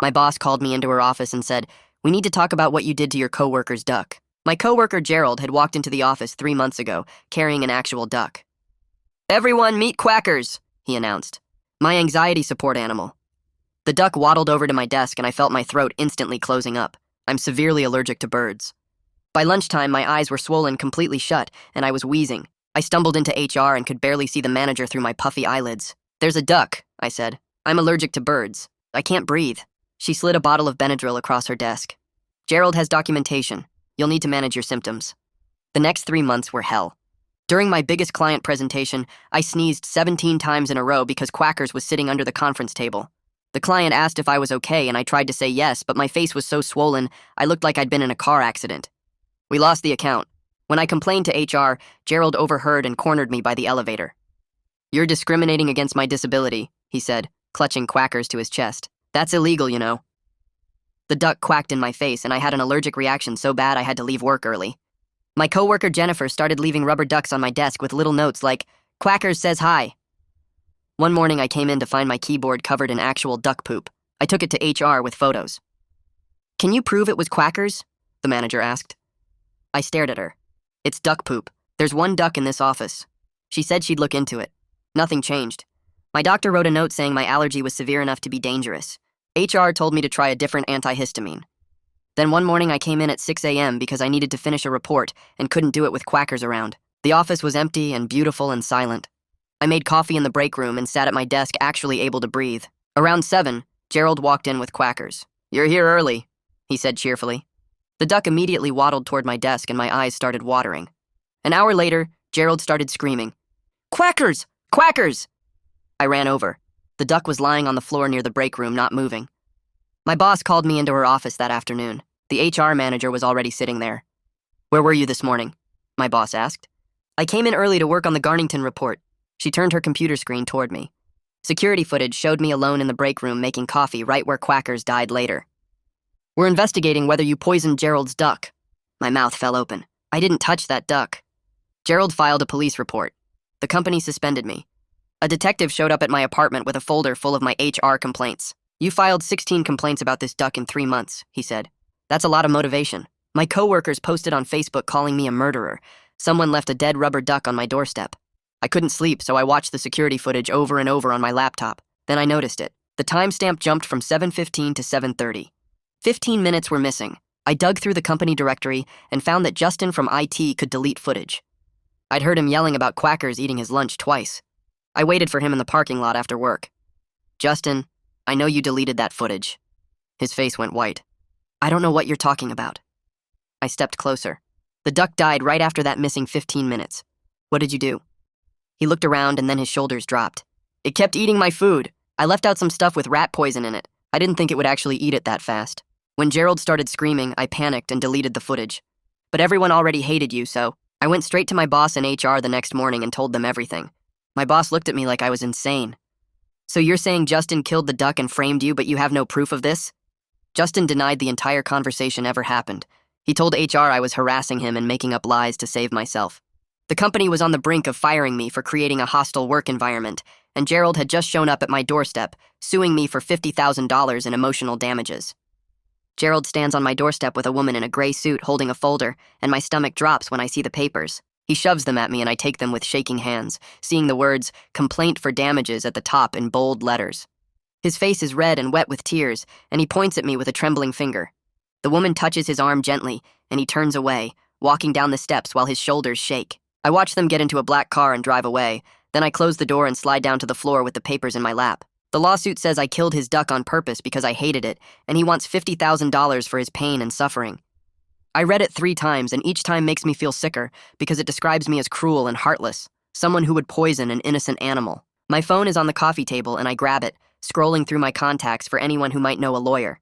My boss called me into her office and said, "We need to talk about what you did to your coworker's duck." My coworker Gerald had walked into the office 3 months ago, carrying an actual duck. "Everyone meet Quackers," he announced. My anxiety support animal. The duck waddled over to my desk and I felt my throat instantly closing up. I'm severely allergic to birds. By lunchtime, my eyes were swollen completely shut and I was wheezing. I stumbled into HR and could barely see the manager through my puffy eyelids. "There's a duck," I said. "I'm allergic to birds. I can't breathe." She slid a bottle of Benadryl across her desk. "Gerald has documentation. You'll need to manage your symptoms." The next 3 months were hell. During my biggest client presentation, I sneezed 17 times in a row because Quackers was sitting under the conference table. The client asked if I was okay and I tried to say yes, but my face was so swollen, I looked like I'd been in a car accident. We lost the account. When I complained to HR, Gerald overheard and cornered me by the elevator. "You're discriminating against my disability," he said, clutching Quackers to his chest. "That's illegal, you know." The duck quacked in my face and I had an allergic reaction so bad I had to leave work early. My coworker Jennifer started leaving rubber ducks on my desk with little notes like, "Quackers says hi." One morning I came in to find my keyboard covered in actual duck poop. I took it to HR with photos. "Can you prove it was Quackers?" the manager asked. I stared at her. "It's duck poop. There's one duck in this office." She said she'd look into it. Nothing changed. My doctor wrote a note saying my allergy was severe enough to be dangerous. HR told me to try a different antihistamine. Then one morning I came in at 6 a.m. because I needed to finish a report and couldn't do it with Quackers around. The office was empty and beautiful and silent. I made coffee in the break room and sat at my desk actually able to breathe. Around 7, Gerald walked in with Quackers. "You're here early," he said cheerfully. The duck immediately waddled toward my desk and my eyes started watering. An hour later, Gerald started screaming, "Quackers! Quackers!" I ran over. The duck was lying on the floor near the break room, not moving. My boss called me into her office that afternoon. The HR manager was already sitting there. "Where were you this morning?" my boss asked. "I came in early to work on the Garnington report." She turned her computer screen toward me. Security footage showed me alone in the break room making coffee right where Quackers died later. "We're investigating whether you poisoned Gerald's duck." My mouth fell open. I didn't touch that duck. Gerald filed a police report. The company suspended me. A detective showed up at my apartment with a folder full of my HR complaints. "You filed 16 complaints about this duck in 3 months, he said. "That's a lot of motivation." My coworkers posted on Facebook calling me a murderer. Someone left a dead rubber duck on my doorstep. I couldn't sleep, so I watched the security footage over and over on my laptop. Then I noticed it. The timestamp jumped from 7:15 to 7:30. 15 minutes were missing. I dug through the company directory and found that Justin from IT could delete footage. I'd heard him yelling about Quackers eating his lunch twice. I waited for him in the parking lot after work. "Justin, I know you deleted that footage." His face went white. "I don't know what you're talking about." I stepped closer. The duck died right after that missing 15 minutes. "What did you do?" He looked around and then his shoulders dropped. "It kept eating my food. I left out some stuff with rat poison in it. I didn't think it would actually eat it that fast." When Gerald started screaming, I panicked and deleted the footage. But everyone already hated you, so I went straight to my boss in HR the next morning and told them everything. My boss looked at me like I was insane. "So you're saying Justin killed the duck and framed you, but you have no proof of this?" Justin denied the entire conversation ever happened. He told HR I was harassing him and making up lies to save myself. The company was on the brink of firing me for creating a hostile work environment, and Gerald had just shown up at my doorstep, suing me for $50,000 in emotional damages. Gerald stands on my doorstep with a woman in a gray suit holding a folder, and my stomach drops when I see the papers. He shoves them at me and I take them with shaking hands, seeing the words, "Complaint for damages" at the top in bold letters. His face is red and wet with tears, and he points at me with a trembling finger. The woman touches his arm gently, and he turns away, walking down the steps while his shoulders shake. I watch them get into a black car and drive away, then I close the door and slide down to the floor with the papers in my lap. The lawsuit says I killed his duck on purpose because I hated it, and he wants $50,000 for his pain and suffering. I read it 3 times, and each time makes me feel sicker because it describes me as cruel and heartless, someone who would poison an innocent animal. My phone is on the coffee table, and I grab it, scrolling through my contacts for anyone who might know a lawyer.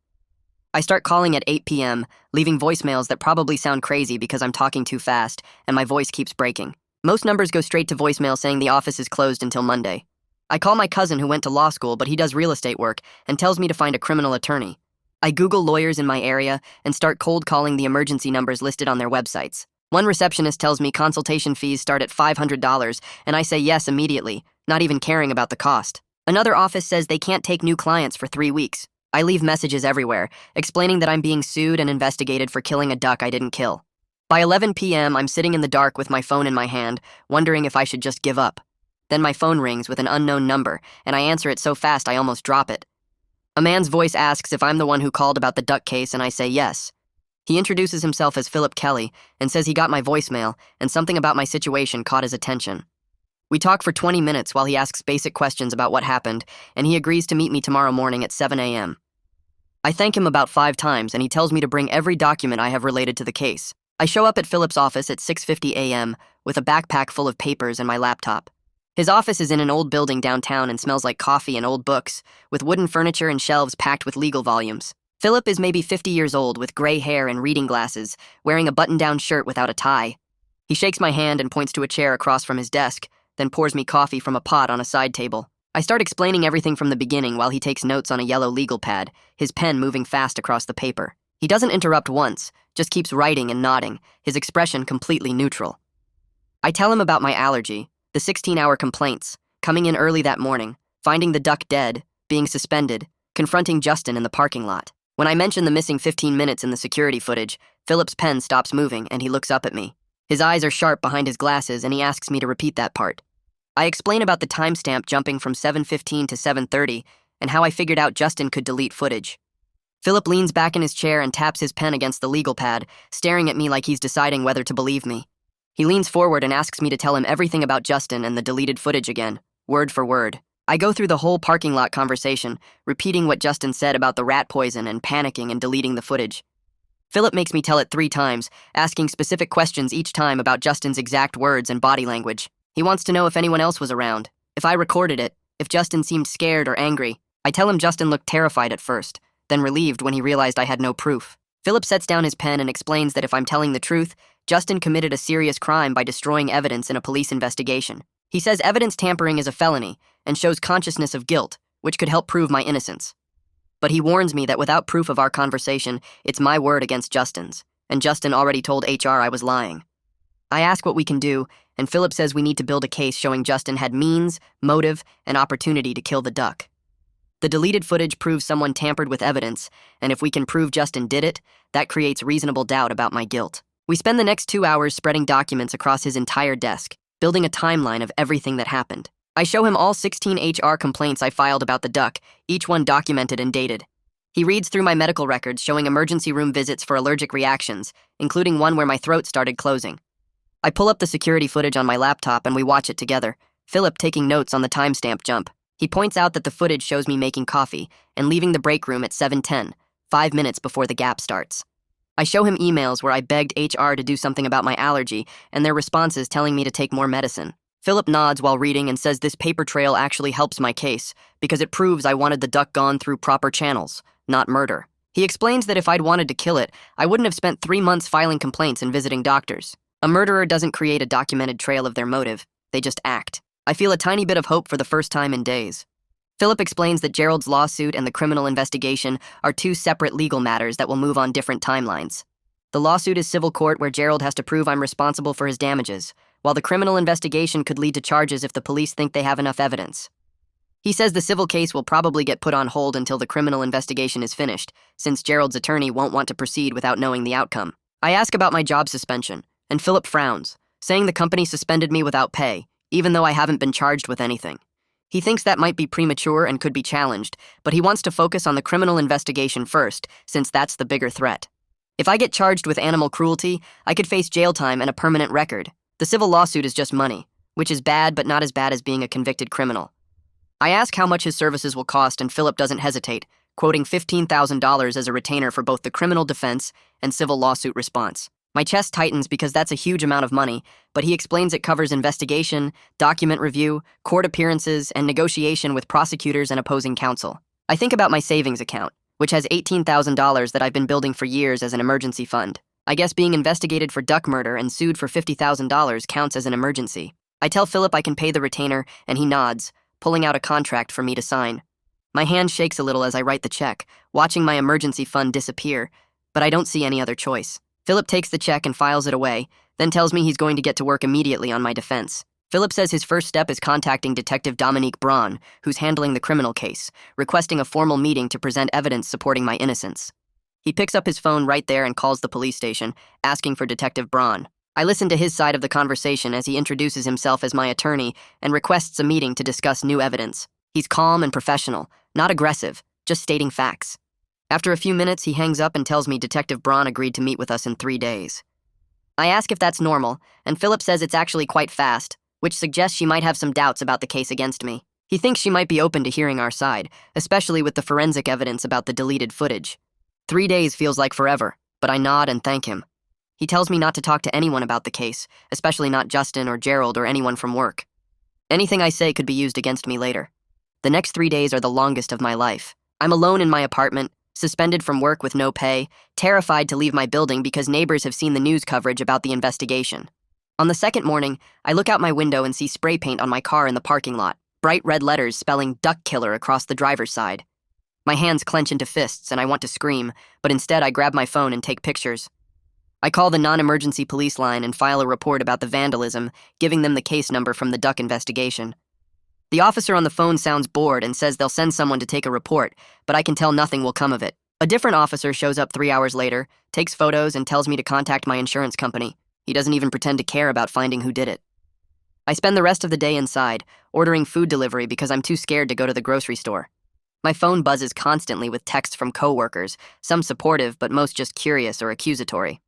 I start calling at 8 p.m., leaving voicemails that probably sound crazy because I'm talking too fast, and my voice keeps breaking. Most numbers go straight to voicemail saying the office is closed until Monday. I call my cousin who went to law school, but he does real estate work, and tells me to find a criminal attorney. I Google lawyers in my area and start cold calling the emergency numbers listed on their websites. One receptionist tells me consultation fees start at $500, and I say yes immediately, not even caring about the cost. Another office says they can't take new clients for 3 weeks. I leave messages everywhere, explaining that I'm being sued and investigated for killing a duck I didn't kill. By 11 p.m., I'm sitting in the dark with my phone in my hand, wondering if I should just give up. Then my phone rings with an unknown number, and I answer it so fast I almost drop it. A man's voice asks if I'm the one who called about the duck case, and I say yes. He introduces himself as Philip Kelly and says he got my voicemail, and something about my situation caught his attention. We talk for 20 minutes while he asks basic questions about what happened, and he agrees to meet me tomorrow morning at 7 a.m. I thank him about 5 times, and he tells me to bring every document I have related to the case. I show up at Philip's office at 6:50 a.m. with a backpack full of papers and my laptop. His office is in an old building downtown and smells like coffee and old books, with wooden furniture and shelves packed with legal volumes. Philip is maybe 50 years old with gray hair and reading glasses, wearing a button-down shirt without a tie. He shakes my hand and points to a chair across from his desk, then pours me coffee from a pot on a side table. I start explaining everything from the beginning while he takes notes on a yellow legal pad, his pen moving fast across the paper. He doesn't interrupt once, just keeps writing and nodding, his expression completely neutral. I tell him about my allergy, the 16-hour complaints, coming in early that morning, finding the duck dead, being suspended, confronting Justin in the parking lot. When I mention the missing 15 minutes in the security footage, Philip's pen stops moving and he looks up at me. His eyes are sharp behind his glasses and he asks me to repeat that part. I explain about the timestamp jumping from 7:15 to 7:30 and how I figured out Justin could delete footage. Philip leans back in his chair and taps his pen against the legal pad, staring at me like he's deciding whether to believe me. He leans forward and asks me to tell him everything about Justin and the deleted footage again, word for word. I go through the whole parking lot conversation, repeating what Justin said about the rat poison and panicking and deleting the footage. Philip makes me tell it 3 times, asking specific questions each time about Justin's exact words and body language. He wants to know if anyone else was around, if I recorded it, if Justin seemed scared or angry. I tell him Justin looked terrified at first, then relieved when he realized I had no proof. Philip sets down his pen and explains that if I'm telling the truth, Justin committed a serious crime by destroying evidence in a police investigation. He says evidence tampering is a felony and shows consciousness of guilt, which could help prove my innocence. But he warns me that without proof of our conversation, it's my word against Justin's, and Justin already told HR I was lying. I ask what we can do, and Philip says we need to build a case showing Justin had means, motive, and opportunity to kill the duck. The deleted footage proves someone tampered with evidence, and if we can prove Justin did it, that creates reasonable doubt about my guilt. We spend the next 2 hours spreading documents across his entire desk, building a timeline of everything that happened. I show him all 16 HR complaints I filed about the duck, each one documented and dated. He reads through my medical records showing emergency room visits for allergic reactions, including one where my throat started closing. I pull up the security footage on my laptop and we watch it together, Philip taking notes on the timestamp jump. He points out that the footage shows me making coffee and leaving the break room at 7:10, 5 minutes before the gap starts. I show him emails where I begged HR to do something about my allergy and their responses telling me to take more medicine. Philip nods while reading and says this paper trail actually helps my case because it proves I wanted the duck gone through proper channels, not murder. He explains that if I'd wanted to kill it, I wouldn't have spent 3 months filing complaints and visiting doctors. A murderer doesn't create a documented trail of their motive, they just act. I feel a tiny bit of hope for the first time in days. Philip explains that Gerald's lawsuit and the criminal investigation are 2 separate legal matters that will move on different timelines. The lawsuit is civil court where Gerald has to prove I'm responsible for his damages, while the criminal investigation could lead to charges if the police think they have enough evidence. He says the civil case will probably get put on hold until the criminal investigation is finished, since Gerald's attorney won't want to proceed without knowing the outcome. I ask about my job suspension, and Philip frowns, saying the company suspended me without pay, even though I haven't been charged with anything. He thinks that might be premature and could be challenged, but he wants to focus on the criminal investigation first, since that's the bigger threat. If I get charged with animal cruelty, I could face jail time and a permanent record. The civil lawsuit is just money, which is bad but not as bad as being a convicted criminal. I ask how much his services will cost and Philip doesn't hesitate, quoting $15,000 as a retainer for both the criminal defense and civil lawsuit response. My chest tightens because that's a huge amount of money, but he explains it covers investigation, document review, court appearances, and negotiation with prosecutors and opposing counsel. I think about my savings account, which has $18,000 that I've been building for years as an emergency fund. I guess being investigated for duck murder and sued for $50,000 counts as an emergency. I tell Philip I can pay the retainer, and he nods, pulling out a contract for me to sign. My hand shakes a little as I write the check, watching my emergency fund disappear, but I don't see any other choice. Philip takes the check and files it away, then tells me he's going to get to work immediately on my defense. Philip says his first step is contacting Detective Dominique Braun, who's handling the criminal case, requesting a formal meeting to present evidence supporting my innocence. He picks up his phone right there and calls the police station, asking for Detective Braun. I listen to his side of the conversation as he introduces himself as my attorney and requests a meeting to discuss new evidence. He's calm and professional, not aggressive, just stating facts. After a few minutes, he hangs up and tells me Detective Braun agreed to meet with us in 3 days. I ask if that's normal, and Philip says it's actually quite fast, which suggests she might have some doubts about the case against me. He thinks she might be open to hearing our side, especially with the forensic evidence about the deleted footage. 3 days feels like forever, but I nod and thank him. He tells me not to talk to anyone about the case, especially not Justin or Gerald or anyone from work. Anything I say could be used against me later. The next 3 days are the longest of my life. I'm alone in my apartment, suspended from work with no pay, terrified to leave my building because neighbors have seen the news coverage about the investigation. On the second morning, I look out my window and see spray paint on my car in the parking lot, bright red letters spelling "Duck Killer" across the driver's side. My hands clench into fists and I want to scream, but instead I grab my phone and take pictures. I call the non-emergency police line and file a report about the vandalism, giving them the case number from the duck investigation. The officer on the phone sounds bored and says they'll send someone to take a report, but I can tell nothing will come of it. A different officer shows up 3 hours later, takes photos, and tells me to contact my insurance company. He doesn't even pretend to care about finding who did it. I spend the rest of the day inside, ordering food delivery because I'm too scared to go to the grocery store. My phone buzzes constantly with texts from coworkers, some supportive but most just curious or accusatory.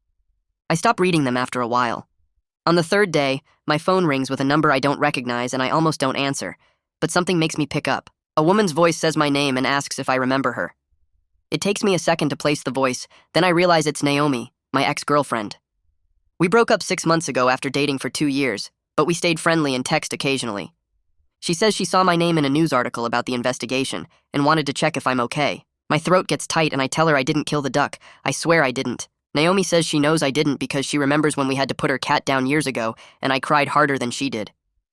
I stop reading them after a while. On the third day, my phone rings with a number I don't recognize and I almost don't answer, but something makes me pick up. A woman's voice says my name and asks if I remember her. It takes me a second to place the voice, then I realize it's Naomi, my ex-girlfriend. We broke up 6 months ago after dating for 2 years, but we stayed friendly and text occasionally. She says she saw my name in a news article about the investigation and wanted to check if I'm okay. My throat gets tight and I tell her I didn't kill the duck. I swear I didn't. Naomi says she knows I didn't because she remembers when we had to put her cat down years ago and I cried harder than she did.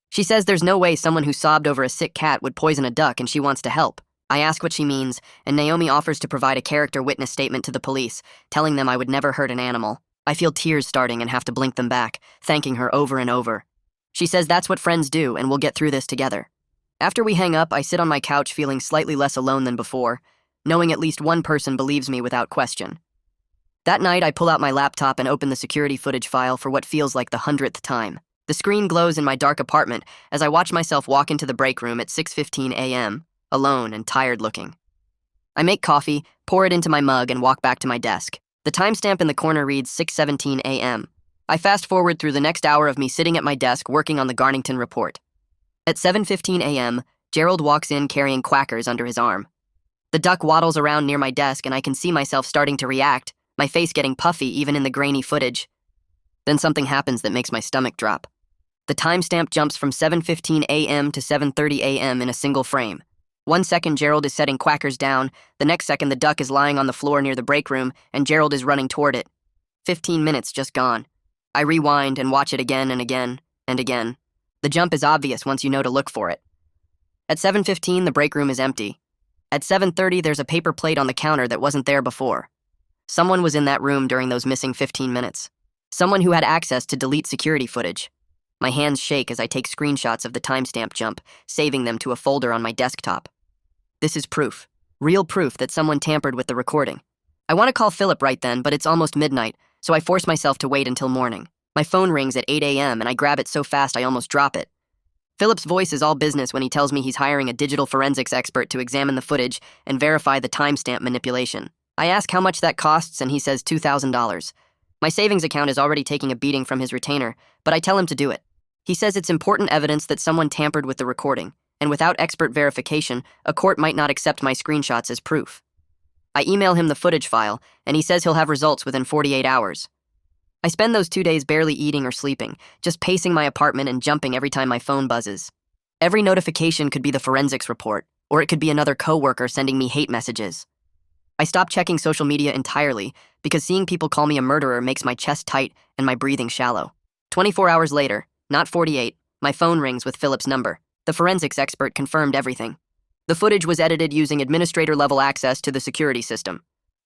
She says there's no way someone who sobbed over a sick cat would poison a duck and she wants to help. I ask what she means, and Naomi offers to provide a character witness statement to the police, telling them I would never hurt an animal. I feel tears starting and have to blink them back, thanking her over and over. She says that's what friends do and we'll get through this together. After we hang up, I sit on my couch feeling slightly less alone than before, knowing at least one person believes me without question. That night, I pull out my laptop and open the security footage file for what feels like the 100th time. The screen glows in my dark apartment as I watch myself walk into the break room at 6:15 a.m., alone and tired-looking. I make coffee, pour it into my mug, and walk back to my desk. The timestamp in the corner reads 6:17 a.m. I fast-forward through the next hour of me sitting at my desk working on the Garnington report. At 7:15 a.m., Gerald walks in carrying quackers under his arm. The duck waddles around near my desk and I can see myself starting to react, my face getting puffy even in the grainy footage. Then something happens that makes my stomach drop. The timestamp jumps from 7:15 a.m. to 7:30 a.m. in a single frame. 1 second Gerald is setting quackers down, the next second the duck is lying on the floor near the break room and Gerald is running toward it. 15 minutes just gone. I rewind and watch it again and again and again. The jump is obvious once you know to look for it. At 7:15, the break room is empty. At 7:30, there's a paper plate on the counter that wasn't there before. Someone was in that room during those missing 15 minutes. Someone who had access to delete security footage. My hands shake as I take screenshots of the timestamp jump, saving them to a folder on my desktop. This is proof. Real proof that someone tampered with the recording. I want to call Philip right then, but it's almost midnight, so I force myself to wait until morning. My phone rings at 8 a.m. and I grab it so fast I almost drop it. Philip's voice is all business when he tells me he's hiring a digital forensics expert to examine the footage and verify the timestamp manipulation. I ask how much that costs and he says $2,000. My savings account is already taking a beating from his retainer, but I tell him to do it. He says it's important evidence that someone tampered with the recording, and without expert verification, a court might not accept my screenshots as proof. I email him the footage file, and he says he'll have results within 48 hours. I spend those 2 days barely eating or sleeping, just pacing my apartment and jumping every time my phone buzzes. Every notification could be the forensics report, or it could be another coworker sending me hate messages. I stop checking social media entirely because seeing people call me a murderer makes my chest tight and my breathing shallow. 24 hours later, not 48, my phone rings with Philip's number. The forensics expert confirmed everything. The footage was edited using administrator-level access to the security system.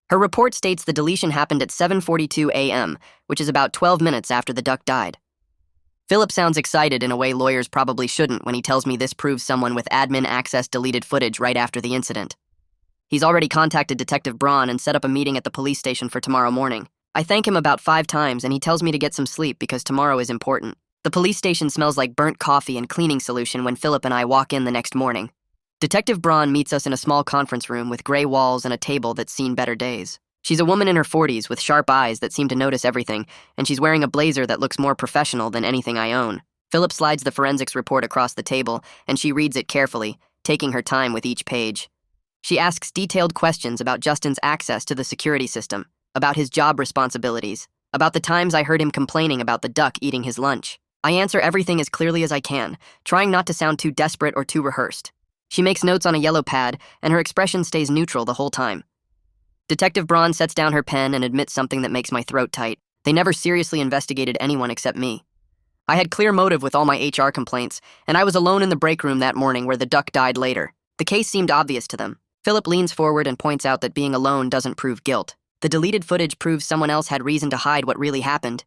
Her report states the deletion happened at 7:42 a.m., which is about 12 minutes after the duck died. Philip sounds excited in a way lawyers probably shouldn't when he tells me this proves someone with admin access deleted footage right after the incident. He's already contacted Detective Braun and set up a meeting at the police station for tomorrow morning. I thank him about 5 times and he tells me to get some sleep because tomorrow is important. The police station smells like burnt coffee and cleaning solution when Philip and I walk in the next morning. Detective Braun meets us in a small conference room with gray walls and a table that's seen better days. She's a woman in her 40s with sharp eyes that seem to notice everything, and she's wearing a blazer that looks more professional than anything I own. Philip slides the forensics report across the table, and she reads it carefully, taking her time with each page. She asks detailed questions about Justin's access to the security system, about his job responsibilities, about the times I heard him complaining about the duck eating his lunch. I answer everything as clearly as I can, trying not to sound too desperate or too rehearsed. She makes notes on a yellow pad, and her expression stays neutral the whole time. Detective Braun sets down her pen and admits something that makes my throat tight. They never seriously investigated anyone except me. I had clear motive with all my HR complaints, and I was alone in the break room that morning where the duck died later. The case seemed obvious to them. Philip leans forward and points out that being alone doesn't prove guilt. The deleted footage proves someone else had reason to hide what really happened.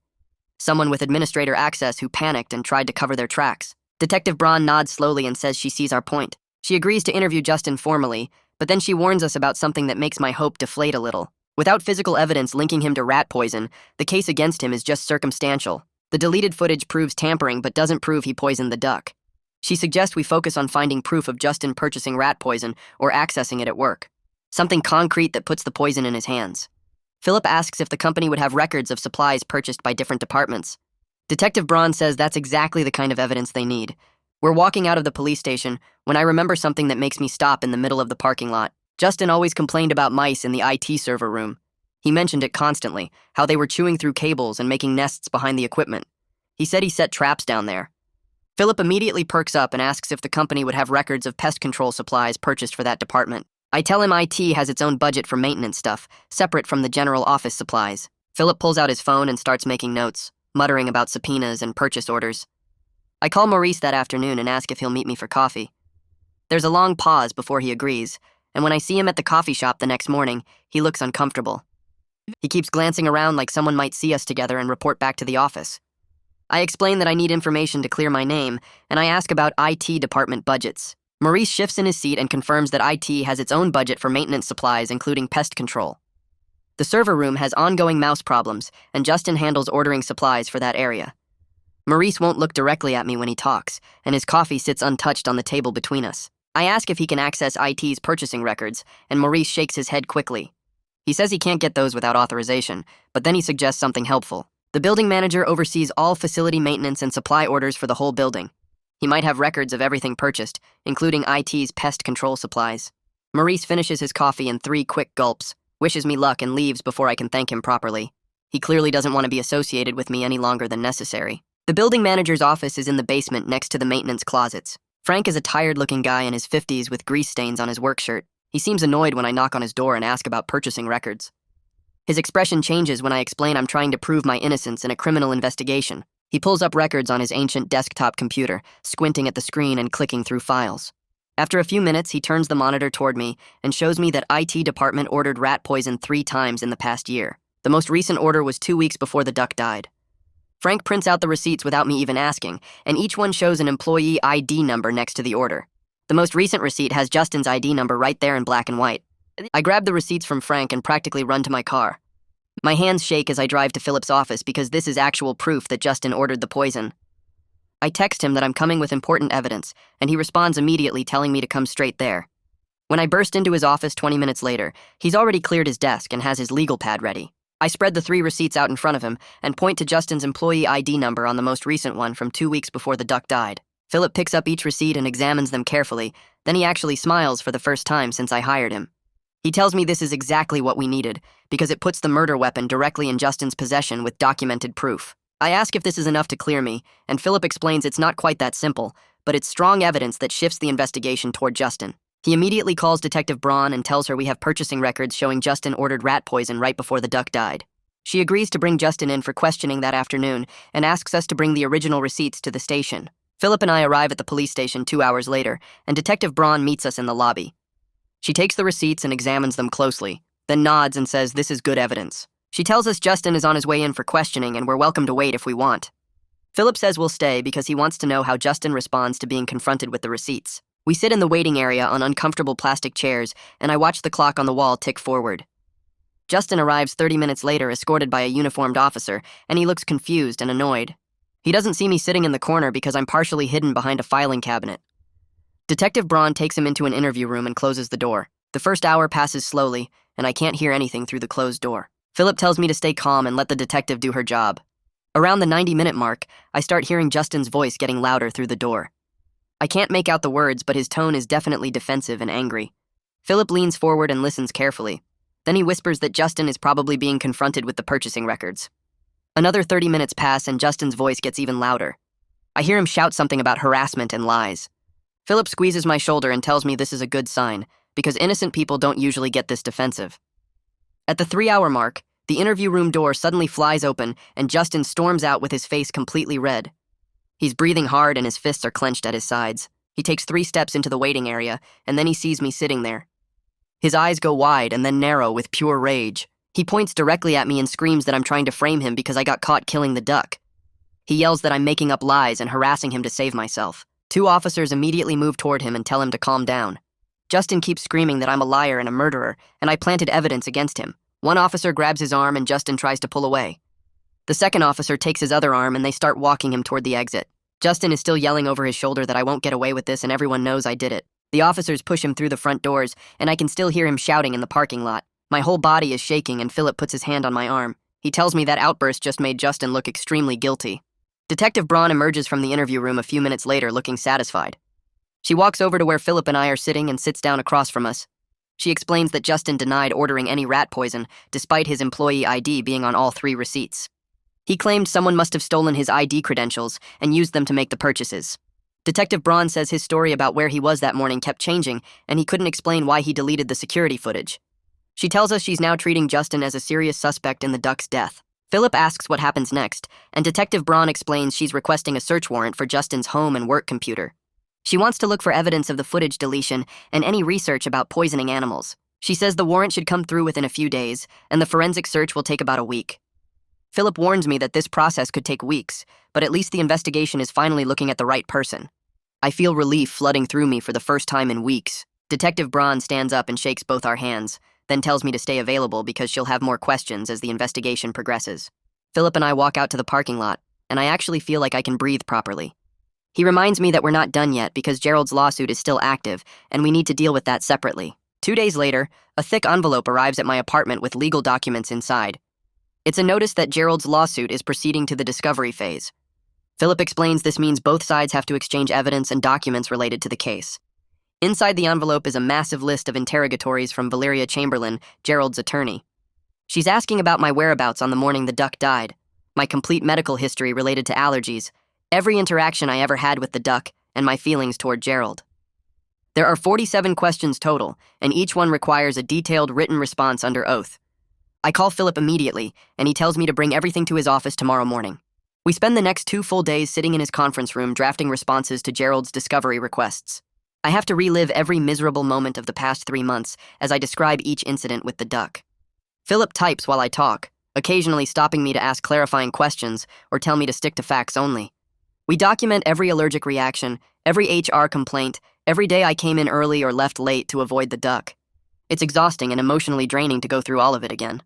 Someone with administrator access who panicked and tried to cover their tracks. Detective Braun nods slowly and says she sees our point. She agrees to interview Justin formally, but then she warns us about something that makes my hope deflate a little. Without physical evidence linking him to rat poison, the case against him is just circumstantial. The deleted footage proves tampering but doesn't prove he poisoned the duck. She suggests we focus on finding proof of Justin purchasing rat poison or accessing it at work. Something concrete that puts the poison in his hands. Philip asks if the company would have records of supplies purchased by different departments. Detective Braun says that's exactly the kind of evidence they need. We're walking out of the police station when I remember something that makes me stop in the middle of the parking lot. Justin always complained about mice in the IT server room. He mentioned it constantly, how they were chewing through cables and making nests behind the equipment. He said he set traps down there. Philip immediately perks up and asks if the company would have records of pest control supplies purchased for that department. I tell him IT has its own budget for maintenance stuff, separate from the general office supplies. Philip pulls out his phone and starts making notes, muttering about subpoenas and purchase orders. I call Maurice that afternoon and ask if he'll meet me for coffee. There's a long pause before he agrees, and when I see him at the coffee shop the next morning, he looks uncomfortable. He keeps glancing around like someone might see us together and report back to the office. I explain that I need information to clear my name, and I ask about IT department budgets. Maurice shifts in his seat and confirms that IT has its own budget for maintenance supplies, including pest control. The server room has ongoing mouse problems, and Justin handles ordering supplies for that area. Maurice won't look directly at me when he talks, and his coffee sits untouched on the table between us. I ask if he can access IT's purchasing records, and Maurice shakes his head quickly. He says he can't get those without authorization, but then he suggests something helpful. The building manager oversees all facility maintenance and supply orders for the whole building. He might have records of everything purchased, including IT's pest control supplies. Maurice finishes his coffee in 3 quick gulps, wishes me luck, and leaves before I can thank him properly. He clearly doesn't want to be associated with me any longer than necessary. The building manager's office is in the basement next to the maintenance closets. Frank is a tired-looking guy in his 50s with grease stains on his work shirt. He seems annoyed when I knock on his door and ask about purchasing records. His expression changes when I explain I'm trying to prove my innocence in a criminal investigation. He pulls up records on his ancient desktop computer, squinting at the screen and clicking through files. After a few minutes, he turns the monitor toward me and shows me that IT department ordered rat poison 3 times in the past year. The most recent order was 2 weeks before the duck died. Frank prints out the receipts without me even asking, and each one shows an employee ID number next to the order. The most recent receipt has Justin's ID number right there in black and white. I grab the receipts from Frank and practically run to my car. My hands shake as I drive to Philip's office because this is actual proof that Justin ordered the poison. I text him that I'm coming with important evidence, and he responds immediately telling me to come straight there. When I burst into his office 20 minutes later, he's already cleared his desk and has his legal pad ready. I spread the 3 receipts out in front of him and point to Justin's employee ID number on the most recent one from 2 weeks before the duck died. Philip picks up each receipt and examines them carefully, then he actually smiles for the first time since I hired him. He tells me this is exactly what we needed, because it puts the murder weapon directly in Justin's possession with documented proof. I ask if this is enough to clear me, and Philip explains it's not quite that simple, but it's strong evidence that shifts the investigation toward Justin. He immediately calls Detective Braun and tells her we have purchasing records showing Justin ordered rat poison right before the duck died. She agrees to bring Justin in for questioning that afternoon and asks us to bring the original receipts to the station. Philip and I arrive at the police station 2 hours later, and Detective Braun meets us in the lobby. She takes the receipts and examines them closely, then nods and says this is good evidence. She tells us Justin is on his way in for questioning and we're welcome to wait if we want. Philip says we'll stay because he wants to know how Justin responds to being confronted with the receipts. We sit in the waiting area on uncomfortable plastic chairs, and I watch the clock on the wall tick forward. Justin arrives 30 minutes later, escorted by a uniformed officer, and he looks confused and annoyed. He doesn't see me sitting in the corner because I'm partially hidden behind a filing cabinet. Detective Braun takes him into an interview room and closes the door. The first hour passes slowly, and I can't hear anything through the closed door. Philip tells me to stay calm and let the detective do her job. Around the 90-minute mark, I start hearing Justin's voice getting louder through the door. I can't make out the words, but his tone is definitely defensive and angry. Philip leans forward and listens carefully. Then he whispers that Justin is probably being confronted with the purchasing records. Another 30 minutes pass and Justin's voice gets even louder. I hear him shout something about harassment and lies. Philip squeezes my shoulder and tells me this is a good sign, because innocent people don't usually get this defensive. At the 3-hour mark, the interview room door suddenly flies open and Justin storms out with his face completely red. He's breathing hard and his fists are clenched at his sides. He takes 3 steps into the waiting area, and then he sees me sitting there. His eyes go wide and then narrow with pure rage. He points directly at me and screams that I'm trying to frame him because I got caught killing the duck. He yells that I'm making up lies and harassing him to save myself. 2 officers immediately move toward him and tell him to calm down. Justin keeps screaming that I'm a liar and a murderer, and I planted evidence against him. 1 officer grabs his arm and Justin tries to pull away. The second officer takes his other arm and they start walking him toward the exit. Justin is still yelling over his shoulder that I won't get away with this and everyone knows I did it. The officers push him through the front doors, and I can still hear him shouting in the parking lot. My whole body is shaking and Philip puts his hand on my arm. He tells me that outburst just made Justin look extremely guilty. Detective Braun emerges from the interview room a few minutes later looking satisfied. She walks over to where Philip and I are sitting and sits down across from us. She explains that Justin denied ordering any rat poison, despite his employee ID being on all 3 receipts. He claimed someone must have stolen his ID credentials and used them to make the purchases. Detective Braun says his story about where he was that morning kept changing, and he couldn't explain why he deleted the security footage. She tells us she's now treating Justin as a serious suspect in the duck's death. Philip asks what happens next, and Detective Braun explains she's requesting a search warrant for Justin's home and work computer. She wants to look for evidence of the footage deletion and any research about poisoning animals. She says the warrant should come through within a few days, and the forensic search will take about a week. Philip warns me that this process could take weeks, but at least the investigation is finally looking at the right person. I feel relief flooding through me for the first time in weeks. Detective Braun stands up and shakes both our hands, then tells me to stay available because she'll have more questions as the investigation progresses. Philip and I walk out to the parking lot, and I actually feel like I can breathe properly. He reminds me that we're not done yet because Gerald's lawsuit is still active, and we need to deal with that separately. 2 days later, a thick envelope arrives at my apartment with legal documents inside. It's a notice that Gerald's lawsuit is proceeding to the discovery phase. Philip explains this means both sides have to exchange evidence and documents related to the case. Inside the envelope is a massive list of interrogatories from Valeria Chamberlain, Gerald's attorney. She's asking about my whereabouts on the morning the duck died, my complete medical history related to allergies, every interaction I ever had with the duck, and my feelings toward Gerald. There are 47 questions total, and each one requires a detailed written response under oath. I call Philip immediately, and he tells me to bring everything to his office tomorrow morning. We spend the next 2 full days sitting in his conference room drafting responses to Gerald's discovery requests. I have to relive every miserable moment of the past 3 months as I describe each incident with the duck. Philip types while I talk, occasionally stopping me to ask clarifying questions or tell me to stick to facts only. We document every allergic reaction, every HR complaint, every day I came in early or left late to avoid the duck. It's exhausting and emotionally draining to go through all of it again.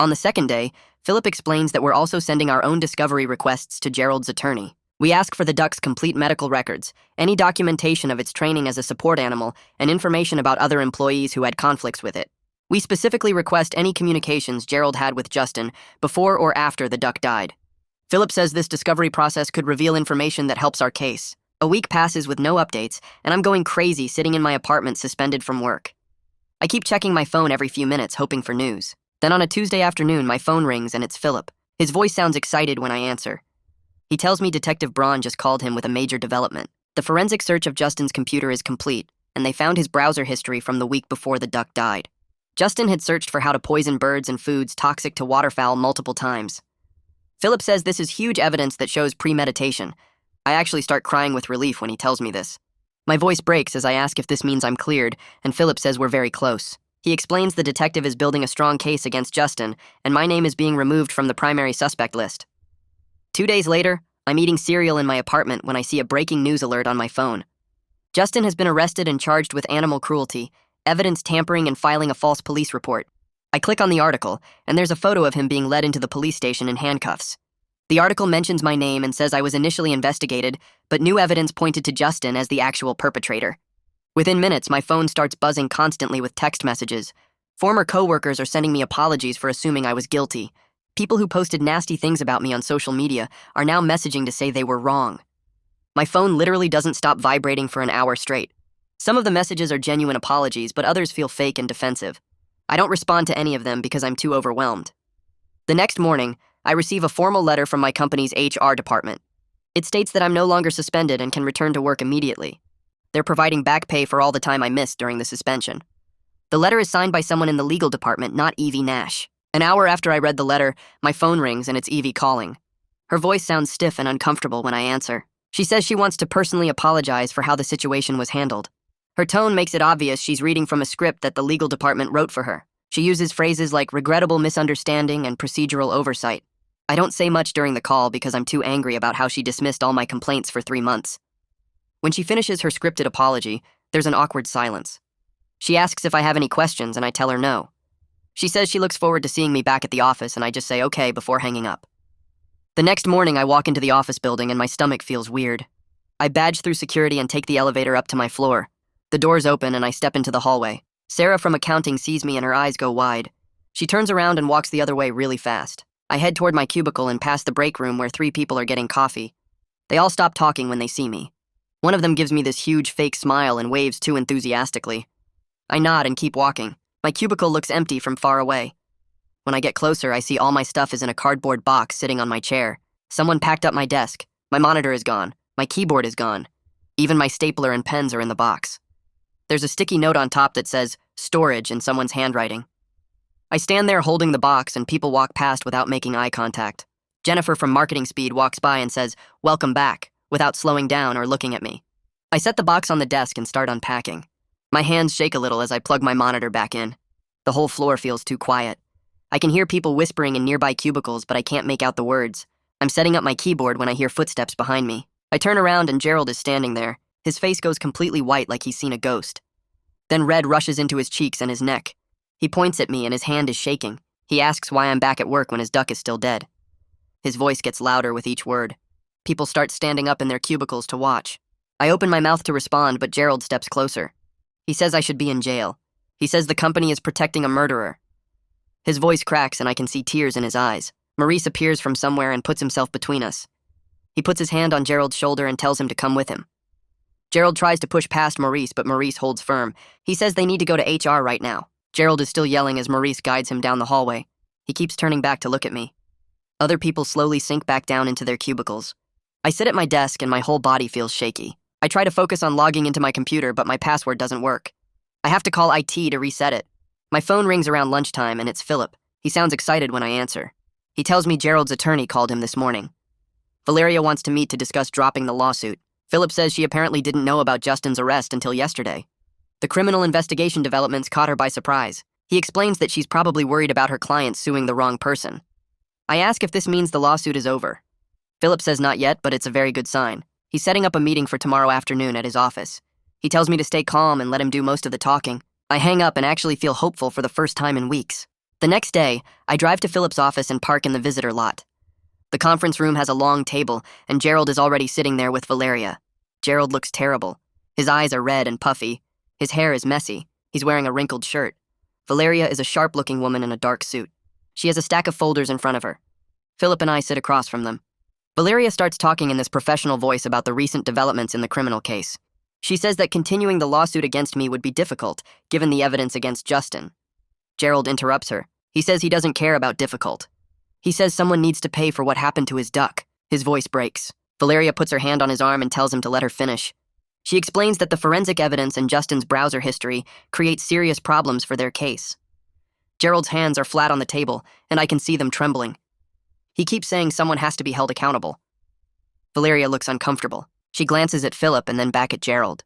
On the second day, Philip explains that we're also sending our own discovery requests to Gerald's attorney. We ask for the duck's complete medical records, any documentation of its training as a support animal, and information about other employees who had conflicts with it. We specifically request any communications Gerald had with Justin before or after the duck died. Philip says this discovery process could reveal information that helps our case. A week passes with no updates, and I'm going crazy sitting in my apartment suspended from work. I keep checking my phone every few minutes, hoping for news. Then on a Tuesday afternoon, my phone rings and it's Philip. His voice sounds excited when I answer. He tells me Detective Braun just called him with a major development. The forensic search of Justin's computer is complete, and they found his browser history from the week before the duck died. Justin had searched for how to poison birds and foods toxic to waterfowl multiple times. Philip says this is huge evidence that shows premeditation. I actually start crying with relief when he tells me this. My voice breaks as I ask if this means I'm cleared, and Philip says we're very close. He explains the detective is building a strong case against Justin, and my name is being removed from the primary suspect list. 2 days later, I'm eating cereal in my apartment when I see a breaking news alert on my phone. Justin has been arrested and charged with animal cruelty, evidence tampering, and filing a false police report. I click on the article, and there's a photo of him being led into the police station in handcuffs. The article mentions my name and says I was initially investigated, but new evidence pointed to Justin as the actual perpetrator. Within minutes, my phone starts buzzing constantly with text messages. Former coworkers are sending me apologies for assuming I was guilty. People who posted nasty things about me on social media are now messaging to say they were wrong. My phone literally doesn't stop vibrating for an hour straight. Some of the messages are genuine apologies, but others feel fake and defensive. I don't respond to any of them because I'm too overwhelmed. The next morning, I receive a formal letter from my company's HR department. It states that I'm no longer suspended and can return to work immediately. They're providing back pay for all the time I missed during the suspension. The letter is signed by someone in the legal department, not Evie Nash. An hour after I read the letter, my phone rings and it's Evie calling. Her voice sounds stiff and uncomfortable when I answer. She says she wants to personally apologize for how the situation was handled. Her tone makes it obvious she's reading from a script that the legal department wrote for her. She uses phrases like regrettable misunderstanding and procedural oversight. I don't say much during the call because I'm too angry about how she dismissed all my complaints for 3 months. When she finishes her scripted apology, there's an awkward silence. She asks if I have any questions and I tell her no. She says she looks forward to seeing me back at the office and I just say okay before hanging up. The next morning I walk into the office building and my stomach feels weird. I badge through security and take the elevator up to my floor. The doors open and I step into the hallway. Sarah from accounting sees me and her eyes go wide. She turns around and walks the other way really fast. I head toward my cubicle and past the break room where 3 people are getting coffee. They all stop talking when they see me. One of them gives me this huge fake smile and waves too enthusiastically. I nod and keep walking. My cubicle looks empty from far away. When I get closer, I see all my stuff is in a cardboard box sitting on my chair. Someone packed up my desk. My monitor is gone. My keyboard is gone. Even my stapler and pens are in the box. There's a sticky note on top that says, storage, in someone's handwriting. I stand there holding the box and people walk past without making eye contact. Jennifer from Marketing Speed walks by and says, welcome back, without slowing down or looking at me. I set the box on the desk and start unpacking. My hands shake a little as I plug my monitor back in. The whole floor feels too quiet. I can hear people whispering in nearby cubicles, but I can't make out the words. I'm setting up my keyboard when I hear footsteps behind me. I turn around and Gerald is standing there. His face goes completely white like he's seen a ghost. Then red rushes into his cheeks and his neck. He points at me and his hand is shaking. He asks why I'm back at work when his duck is still dead. His voice gets louder with each word. People start standing up in their cubicles to watch. I open my mouth to respond, but Gerald steps closer. He says I should be in jail. He says the company is protecting a murderer. His voice cracks and I can see tears in his eyes. Maurice appears from somewhere and puts himself between us. He puts his hand on Gerald's shoulder and tells him to come with him. Gerald tries to push past Maurice, but Maurice holds firm. He says they need to go to HR right now. Gerald is still yelling as Maurice guides him down the hallway. He keeps turning back to look at me. Other people slowly sink back down into their cubicles. I sit at my desk and my whole body feels shaky. I try to focus on logging into my computer, but my password doesn't work. I have to call IT to reset it. My phone rings around lunchtime and it's Philip. He sounds excited when I answer. He tells me Gerald's attorney called him this morning. Valeria wants to meet to discuss dropping the lawsuit. Philip says she apparently didn't know about Justin's arrest until yesterday. The criminal investigation developments caught her by surprise. He explains that she's probably worried about her client suing the wrong person. I ask if this means the lawsuit is over. Philip says not yet, but it's a very good sign. He's setting up a meeting for tomorrow afternoon at his office. He tells me to stay calm and let him do most of the talking. I hang up and actually feel hopeful for the first time in weeks. The next day, I drive to Philip's office and park in the visitor lot. The conference room has a long table, and Gerald is already sitting there with Valeria. Gerald looks terrible. His eyes are red and puffy. His hair is messy. He's wearing a wrinkled shirt. Valeria is a sharp-looking woman in a dark suit. She has a stack of folders in front of her. Philip and I sit across from them. Valeria starts talking in this professional voice about the recent developments in the criminal case. She says that continuing the lawsuit against me would be difficult, given the evidence against Justin. Gerald interrupts her. He says he doesn't care about difficult. He says someone needs to pay for what happened to his duck. His voice breaks. Valeria puts her hand on his arm and tells him to let her finish. She explains that the forensic evidence and Justin's browser history create serious problems for their case. Gerald's hands are flat on the table, and I can see them trembling. He keeps saying someone has to be held accountable. Valeria looks uncomfortable. She glances at Philip and then back at Gerald.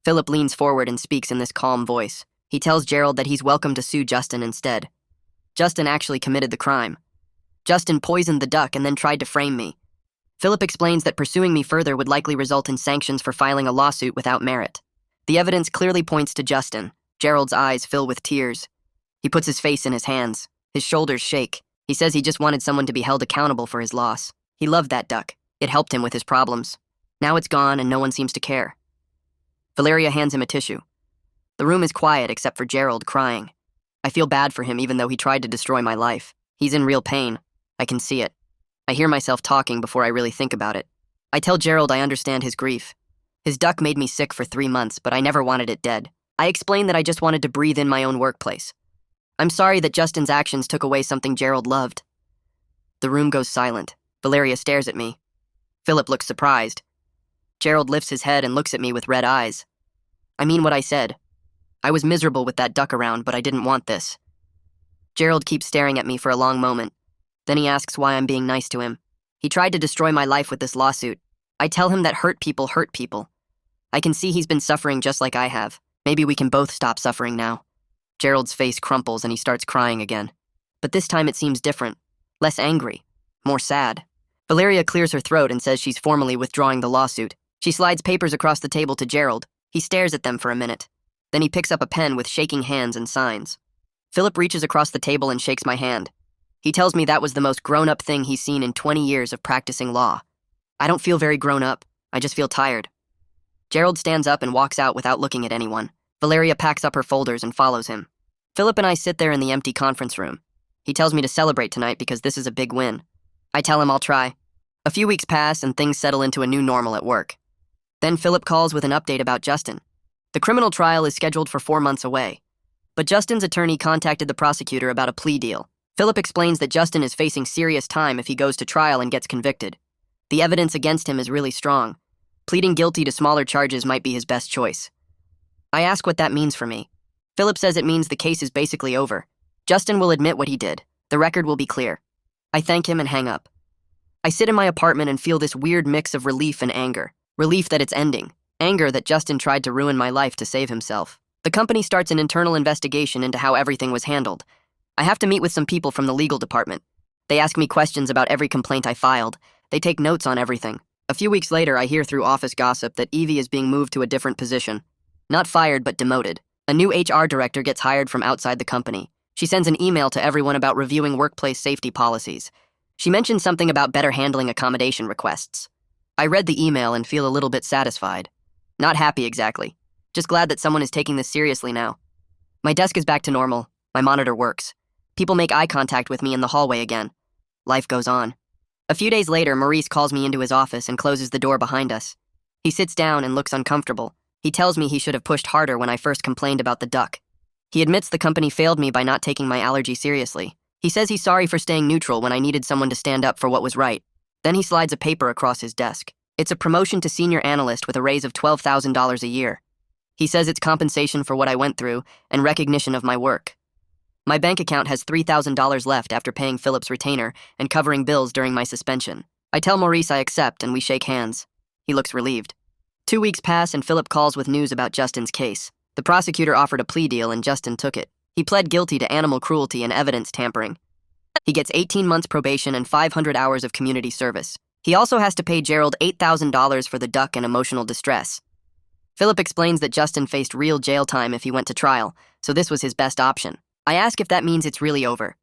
Philip leans forward and speaks in this calm voice. He tells Gerald that he's welcome to sue Justin instead. Justin actually committed the crime. Justin poisoned the duck and then tried to frame me. Philip explains that pursuing me further would likely result in sanctions for filing a lawsuit without merit. The evidence clearly points to Justin. Gerald's eyes fill with tears. He puts his face in his hands. His shoulders shake. He says he just wanted someone to be held accountable for his loss. He loved that duck. It helped him with his problems. Now it's gone and no one seems to care. Valeria hands him a tissue. The room is quiet except for Gerald crying. I feel bad for him even though he tried to destroy my life. He's in real pain. I can see it. I hear myself talking before I really think about it. I tell Gerald I understand his grief. His duck made me sick for 3 months, but I never wanted it dead. I explain that I just wanted to breathe in my own workplace. I'm sorry that Justin's actions took away something Gerald loved. The room goes silent. Valeria stares at me. Philip looks surprised. Gerald lifts his head and looks at me with red eyes. I mean what I said. I was miserable with that duck around, but I didn't want this. Gerald keeps staring at me for a long moment. Then he asks why I'm being nice to him. He tried to destroy my life with this lawsuit. I tell him that hurt people hurt people. I can see he's been suffering just like I have. Maybe we can both stop suffering now. Gerald's face crumples and he starts crying again. But this time it seems different. Less angry. More sad. Valeria clears her throat and says she's formally withdrawing the lawsuit. She slides papers across the table to Gerald. He stares at them for a minute. Then he picks up a pen with shaking hands and signs. Philip reaches across the table and shakes my hand. He tells me that was the most grown-up thing he's seen in 20 years of practicing law. I don't feel very grown up. I just feel tired. Gerald stands up and walks out without looking at anyone. Valeria packs up her folders and follows him. Philip and I sit there in the empty conference room. He tells me to celebrate tonight because this is a big win. I tell him I'll try. A few weeks pass and things settle into a new normal at work. Then Philip calls with an update about Justin. The criminal trial is scheduled for 4 months away. But Justin's attorney contacted the prosecutor about a plea deal. Philip explains that Justin is facing serious time if he goes to trial and gets convicted. The evidence against him is really strong. Pleading guilty to smaller charges might be his best choice. I ask what that means for me. Philip says it means the case is basically over. Justin will admit what he did. The record will be clear. I thank him and hang up. I sit in my apartment and feel this weird mix of relief and anger. Relief that it's ending. Anger that Justin tried to ruin my life to save himself. The company starts an internal investigation into how everything was handled. I have to meet with some people from the legal department. They ask me questions about every complaint I filed. They take notes on everything. A few weeks later, I hear through office gossip that Evie is being moved to a different position. Not fired, but demoted. A new HR director gets hired from outside the company. She sends an email to everyone about reviewing workplace safety policies. She mentions something about better handling accommodation requests. I read the email and feel a little bit satisfied. Not happy exactly. Just glad that someone is taking this seriously now. My desk is back to normal. My monitor works. People make eye contact with me in the hallway again. Life goes on. A few days later, Maurice calls me into his office and closes the door behind us. He sits down and looks uncomfortable. He tells me he should have pushed harder when I first complained about the duck. He admits the company failed me by not taking my allergy seriously. He says he's sorry for staying neutral when I needed someone to stand up for what was right. Then he slides a paper across his desk. It's a promotion to senior analyst with a raise of $12,000 a year. He says it's compensation for what I went through and recognition of my work. My bank account has $3,000 left after paying Philip's retainer and covering bills during my suspension. I tell Maurice I accept and we shake hands. He looks relieved. 2 weeks pass and Philip calls with news about Justin's case. The prosecutor offered a plea deal and Justin took it. He pled guilty to animal cruelty and evidence tampering. He gets 18 months probation and 500 hours of community service. He also has to pay Gerald $8,000 for the duck and emotional distress. Philip explains that Justin faced real jail time if he went to trial, so this was his best option. I ask if that means it's really over.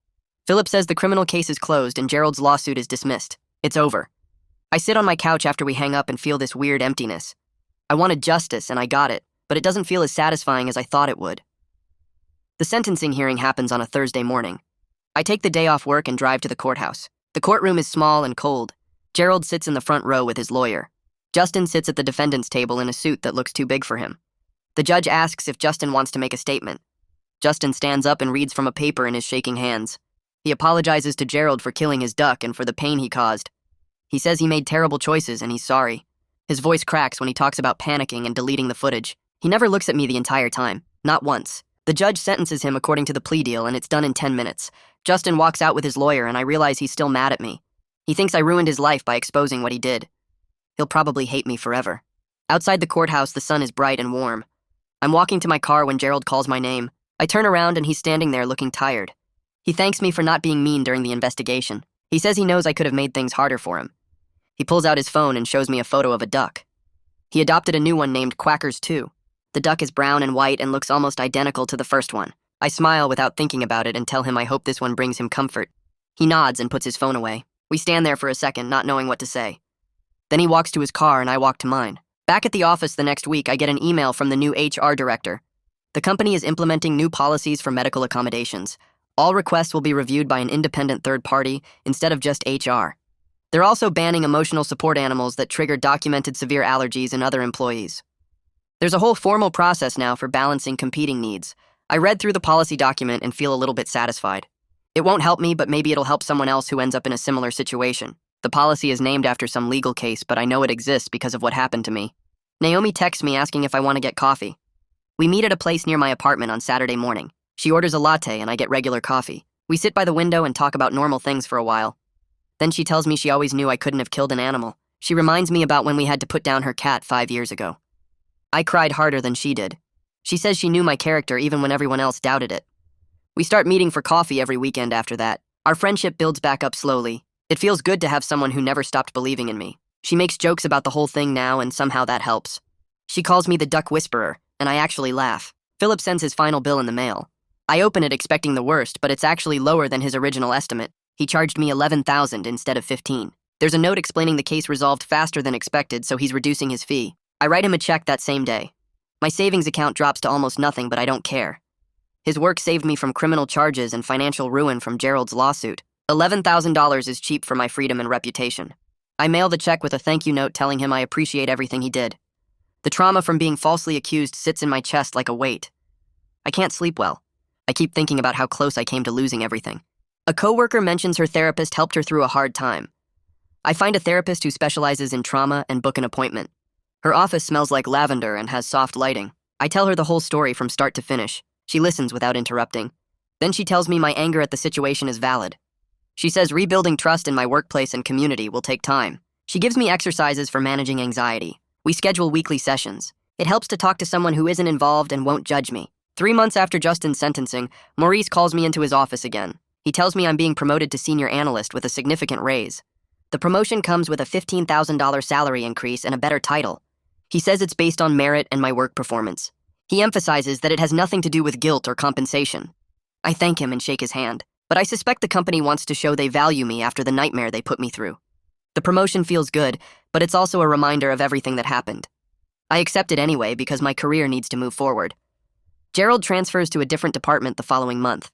Philip says the criminal case is closed and Gerald's lawsuit is dismissed. It's over. I sit on my couch after we hang up and feel this weird emptiness. I wanted justice and I got it, but it doesn't feel as satisfying as I thought it would. The sentencing hearing happens on a Thursday morning. I take the day off work and drive to the courthouse. The courtroom is small and cold. Gerald sits in the front row with his lawyer. Justin sits at the defendant's table in a suit that looks too big for him. The judge asks if Justin wants to make a statement. Justin stands up and reads from a paper in his shaking hands. He apologizes to Gerald for killing his duck and for the pain he caused. He says he made terrible choices and he's sorry. His voice cracks when he talks about panicking and deleting the footage. He never looks at me the entire time, not once. The judge sentences him according to the plea deal and it's done in 10 minutes. Justin walks out with his lawyer and I realize he's still mad at me. He thinks I ruined his life by exposing what he did. He'll probably hate me forever. Outside the courthouse, the sun is bright and warm. I'm walking to my car when Gerald calls my name. I turn around and he's standing there looking tired. He thanks me for not being mean during the investigation. He says he knows I could have made things harder for him. He pulls out his phone and shows me a photo of a duck. He adopted a new one named Quackers too. The duck is brown and white and looks almost identical to the first one. I smile without thinking about it and tell him I hope this one brings him comfort. He nods and puts his phone away. We stand there for a second, not knowing what to say. Then he walks to his car and I walk to mine. Back at the office the next week, I get an email from the new HR director. The company is implementing new policies for medical accommodations. All requests will be reviewed by an independent third party instead of just HR. They're also banning emotional support animals that trigger documented severe allergies in other employees. There's a whole formal process now for balancing competing needs. I read through the policy document and feel a little bit satisfied. It won't help me, but maybe it'll help someone else who ends up in a similar situation. The policy is named after some legal case, but I know it exists because of what happened to me. Naomi texts me asking if I want to get coffee. We meet at a place near my apartment on Saturday morning. She orders a latte and I get regular coffee. We sit by the window and talk about normal things for a while. Then she tells me she always knew I couldn't have killed an animal. She reminds me about when we had to put down her cat 5 years ago. I cried harder than she did. She says she knew my character even when everyone else doubted it. We start meeting for coffee every weekend after that. Our friendship builds back up slowly. It feels good to have someone who never stopped believing in me. She makes jokes about the whole thing now, and somehow that helps. She calls me the Duck Whisperer, and I actually laugh. Philip sends his final bill in the mail. I open it expecting the worst, but it's actually lower than his original estimate. He charged me $11,000 instead of $15,000. There's a note explaining the case resolved faster than expected, so he's reducing his fee. I write him a check that same day. My savings account drops to almost nothing, but I don't care. His work saved me from criminal charges and financial ruin from Gerald's lawsuit. $11,000 is cheap for my freedom and reputation. I mail the check with a thank you note telling him I appreciate everything he did. The trauma from being falsely accused sits in my chest like a weight. I can't sleep well. I keep thinking about how close I came to losing everything. A coworker mentions her therapist helped her through a hard time. I find a therapist who specializes in trauma and book an appointment. Her office smells like lavender and has soft lighting. I tell her the whole story from start to finish. She listens without interrupting. Then she tells me my anger at the situation is valid. She says rebuilding trust in my workplace and community will take time. She gives me exercises for managing anxiety. We schedule weekly sessions. It helps to talk to someone who isn't involved and won't judge me. 3 months after Justin's sentencing, Maurice calls me into his office again. He tells me I'm being promoted to senior analyst with a significant raise. The promotion comes with a $15,000 salary increase and a better title. He says it's based on merit and my work performance. He emphasizes that it has nothing to do with guilt or compensation. I thank him and shake his hand, but I suspect the company wants to show they value me after the nightmare they put me through. The promotion feels good, but it's also a reminder of everything that happened. I accept it anyway because my career needs to move forward. Gerald transfers to a different department the following month.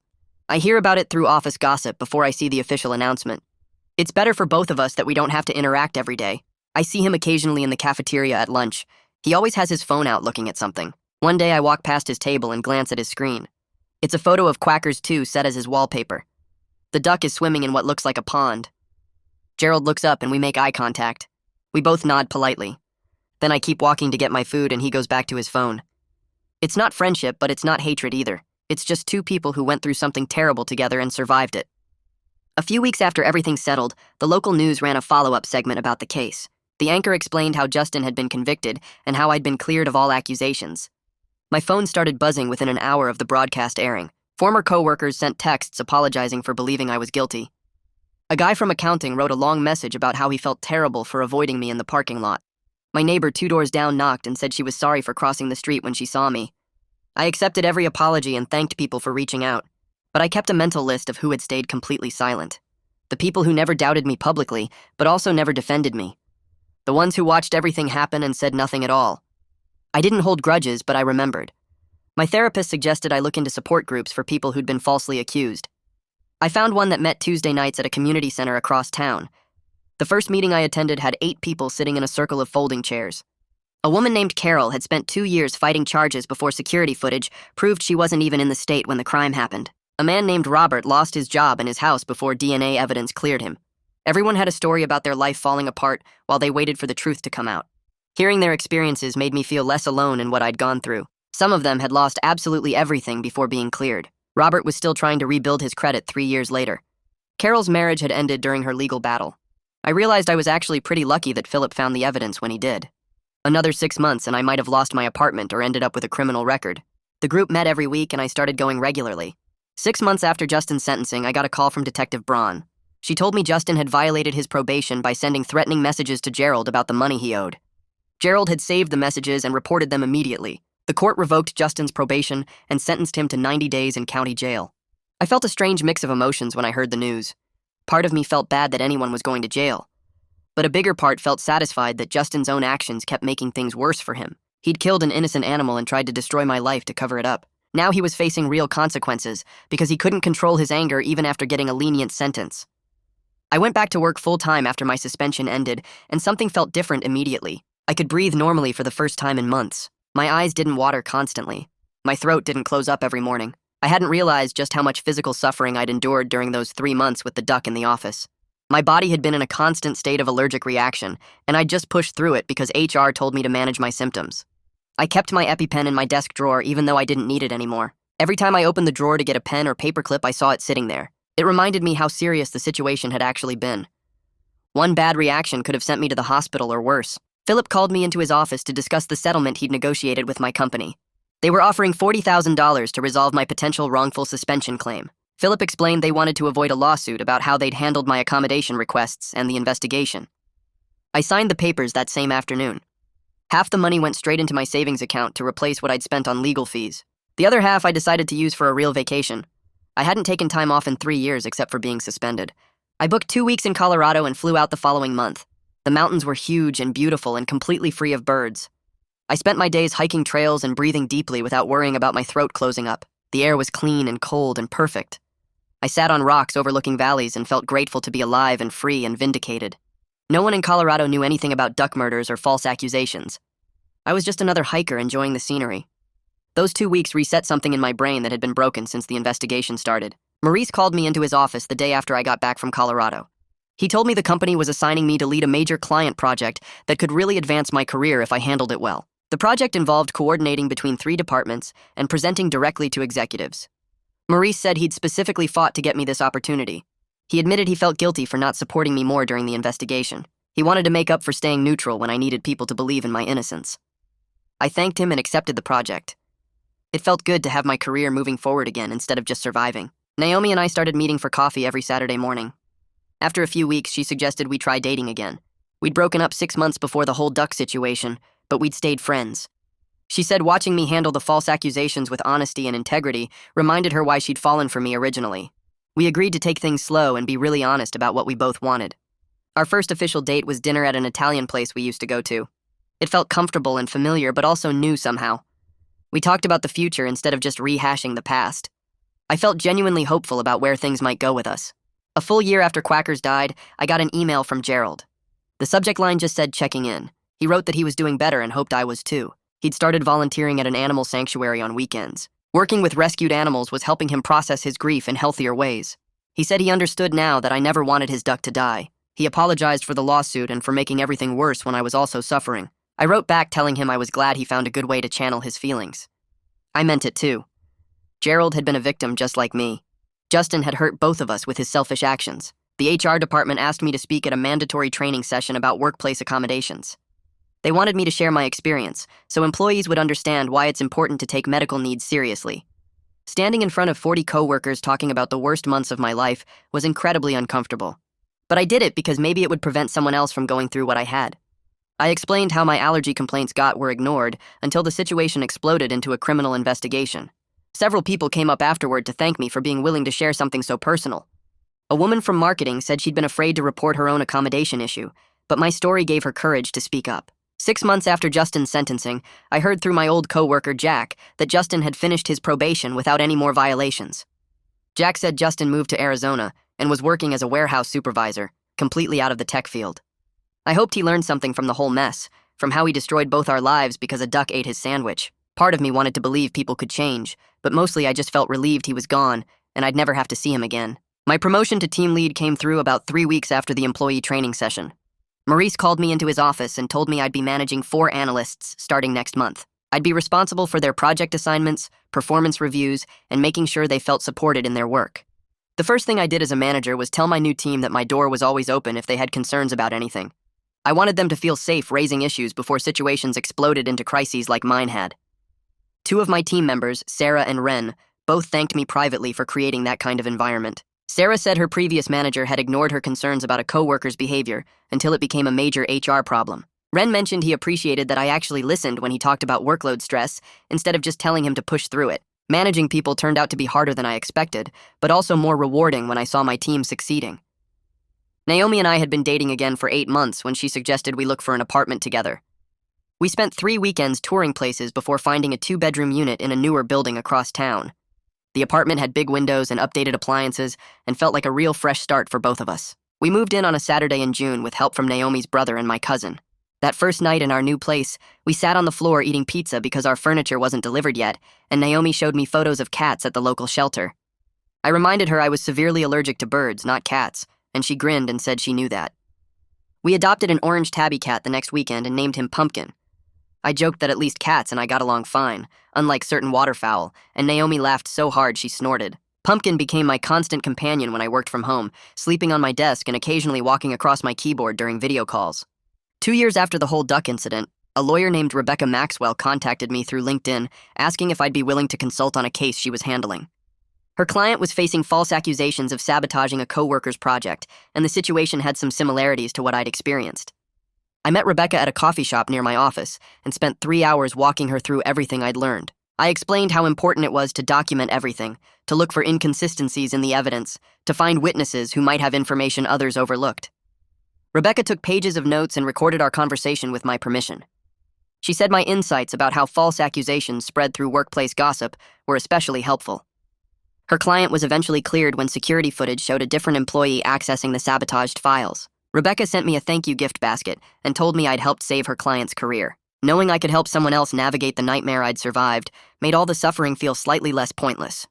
I hear about it through office gossip before I see the official announcement. It's better for both of us that we don't have to interact every day. I see him occasionally in the cafeteria at lunch. He always has his phone out looking at something. One day I walk past his table and glance at his screen. It's a photo of Quackers 2 set as his wallpaper. The duck is swimming in what looks like a pond. Gerald looks up and we make eye contact. We both nod politely. Then I keep walking to get my food and he goes back to his phone. It's not friendship, but it's not hatred either. It's just two people who went through something terrible together and survived it. A few weeks after everything settled, the local news ran a follow-up segment about the case. The anchor explained how Justin had been convicted and how I'd been cleared of all accusations. My phone started buzzing within an hour of the broadcast airing. Former coworkers sent texts apologizing for believing I was guilty. A guy from accounting wrote a long message about how he felt terrible for avoiding me in the parking lot. My neighbor 2 doors down knocked and said she was sorry for crossing the street when she saw me. I accepted every apology and thanked people for reaching out, but I kept a mental list of who had stayed completely silent. The people who never doubted me publicly, but also never defended me. The ones who watched everything happen and said nothing at all. I didn't hold grudges, but I remembered. My therapist suggested I look into support groups for people who'd been falsely accused. I found one that met Tuesday nights at a community center across town. The first meeting I attended had 8 people sitting in a circle of folding chairs. A woman named Carol had spent 2 years fighting charges before security footage proved she wasn't even in the state when the crime happened. A man named Robert lost his job and his house before DNA evidence cleared him. Everyone had a story about their life falling apart while they waited for the truth to come out. Hearing their experiences made me feel less alone in what I'd gone through. Some of them had lost absolutely everything before being cleared. Robert was still trying to rebuild his credit 3 years later. Carol's marriage had ended during her legal battle. I realized I was actually pretty lucky that Philip found the evidence when he did. Another 6 months and I might have lost my apartment or ended up with a criminal record. The group met every week and I started going regularly. 6 months after Justin's sentencing, I got a call from Detective Braun. She told me Justin had violated his probation by sending threatening messages to Gerald about the money he owed. Gerald had saved the messages and reported them immediately. The court revoked Justin's probation and sentenced him to 90 days in county jail. I felt a strange mix of emotions when I heard the news. Part of me felt bad that anyone was going to jail, but a bigger part felt satisfied that Justin's own actions kept making things worse for him. He'd killed an innocent animal and tried to destroy my life to cover it up. Now he was facing real consequences because he couldn't control his anger even after getting a lenient sentence. I went back to work full-time after my suspension ended, and something felt different immediately. I could breathe normally for the first time in months. My eyes didn't water constantly. My throat didn't close up every morning. I hadn't realized just how much physical suffering I'd endured during those 3 months with the duck in the office. My body had been in a constant state of allergic reaction, and I'd just pushed through it because HR told me to manage my symptoms. I kept my EpiPen in my desk drawer even though I didn't need it anymore. Every time I opened the drawer to get a pen or paperclip, I saw it sitting there. It reminded me how serious the situation had actually been. One bad reaction could have sent me to the hospital or worse. Philip called me into his office to discuss the settlement he'd negotiated with my company. They were offering $40,000 to resolve my potential wrongful suspension claim. Philip explained they wanted to avoid a lawsuit about how they'd handled my accommodation requests and the investigation. I signed the papers that same afternoon. Half the money went straight into my savings account to replace what I'd spent on legal fees. The other half I decided to use for a real vacation. I hadn't taken time off in 3 years except for being suspended. I booked 2 weeks in Colorado and flew out the following month. The mountains were huge and beautiful and completely free of birds. I spent my days hiking trails and breathing deeply without worrying about my throat closing up. The air was clean and cold and perfect. I sat on rocks overlooking valleys and felt grateful to be alive and free and vindicated. No one in Colorado knew anything about duck murders or false accusations. I was just another hiker enjoying the scenery. Those 2 weeks reset something in my brain that had been broken since the investigation started. Maurice called me into his office the day after I got back from Colorado. He told me the company was assigning me to lead a major client project that could really advance my career if I handled it well. The project involved coordinating between 3 departments and presenting directly to executives. Maurice said he'd specifically fought to get me this opportunity. He admitted he felt guilty for not supporting me more during the investigation. He wanted to make up for staying neutral when I needed people to believe in my innocence. I thanked him and accepted the project. It felt good to have my career moving forward again instead of just surviving. Naomi and I started meeting for coffee every Saturday morning. After a few weeks, she suggested we try dating again. We'd broken up 6 months before the whole duck situation, but we'd stayed friends. She said watching me handle the false accusations with honesty and integrity reminded her why she'd fallen for me originally. We agreed to take things slow and be really honest about what we both wanted. Our first official date was dinner at an Italian place we used to go to. It felt comfortable and familiar, but also new somehow. We talked about the future instead of just rehashing the past. I felt genuinely hopeful about where things might go with us. A full year after Quackers died, I got an email from Gerald. The subject line just said checking in. He wrote that he was doing better and hoped I was too. He'd started volunteering at an animal sanctuary on weekends. Working with rescued animals was helping him process his grief in healthier ways. He said he understood now that I never wanted his duck to die. He apologized for the lawsuit and for making everything worse when I was also suffering. I wrote back telling him I was glad he found a good way to channel his feelings. I meant it too. Gerald had been a victim just like me. Justin had hurt both of us with his selfish actions. The HR department asked me to speak at a mandatory training session about workplace accommodations. They wanted me to share my experience, so employees would understand why it's important to take medical needs seriously. Standing in front of 40 coworkers talking about the worst months of my life was incredibly uncomfortable. But I did it because maybe it would prevent someone else from going through what I had. I explained how my allergy complaints were ignored until the situation exploded into a criminal investigation. Several people came up afterward to thank me for being willing to share something so personal. A woman from marketing said she'd been afraid to report her own accommodation issue, but my story gave her courage to speak up. 6 months after Justin's sentencing, I heard through my old coworker, Jack, that Justin had finished his probation without any more violations. Jack said Justin moved to Arizona and was working as a warehouse supervisor, completely out of the tech field. I hoped he learned something from the whole mess, from how he destroyed both our lives because a duck ate his sandwich. Part of me wanted to believe people could change, but mostly I just felt relieved he was gone, and I'd never have to see him again. My promotion to team lead came through about 3 weeks after the employee training session. Maurice called me into his office and told me I'd be managing 4 analysts starting next month. I'd be responsible for their project assignments, performance reviews, and making sure they felt supported in their work. The first thing I did as a manager was tell my new team that my door was always open if they had concerns about anything. I wanted them to feel safe raising issues before situations exploded into crises like mine had. 2 of my team members, Sarah and Ren, both thanked me privately for creating that kind of environment. Sarah said her previous manager had ignored her concerns about a coworker's behavior until it became a major HR problem. Ren mentioned he appreciated that I actually listened when he talked about workload stress instead of just telling him to push through it. Managing people turned out to be harder than I expected, but also more rewarding when I saw my team succeeding. Naomi and I had been dating again for 8 months when she suggested we look for an apartment together. We spent 3 weekends touring places before finding a 2-bedroom unit in a newer building across town. The apartment had big windows and updated appliances and felt like a real fresh start for both of us. We moved in on a Saturday in June with help from Naomi's brother and my cousin. That first night in our new place, we sat on the floor eating pizza because our furniture wasn't delivered yet, and Naomi showed me photos of cats at the local shelter. I reminded her I was severely allergic to birds, not cats, and she grinned and said she knew that. We adopted an orange tabby cat the next weekend and named him Pumpkin. I joked that at least cats and I got along fine, unlike certain waterfowl, and Naomi laughed so hard she snorted. Pumpkin became my constant companion when I worked from home, sleeping on my desk and occasionally walking across my keyboard during video calls. 2 years after the whole duck incident, a lawyer named Rebecca Maxwell contacted me through LinkedIn, asking if I'd be willing to consult on a case she was handling. Her client was facing false accusations of sabotaging a coworker's project, and the situation had some similarities to what I'd experienced. I met Rebecca at a coffee shop near my office and spent 3 hours walking her through everything I'd learned. I explained how important it was to document everything, to look for inconsistencies in the evidence, to find witnesses who might have information others overlooked. Rebecca took pages of notes and recorded our conversation with my permission. She said my insights about how false accusations spread through workplace gossip were especially helpful. Her client was eventually cleared when security footage showed a different employee accessing the sabotaged files. Rebecca sent me a thank you gift basket and told me I'd helped save her client's career. Knowing I could help someone else navigate the nightmare I'd survived made all the suffering feel slightly less pointless.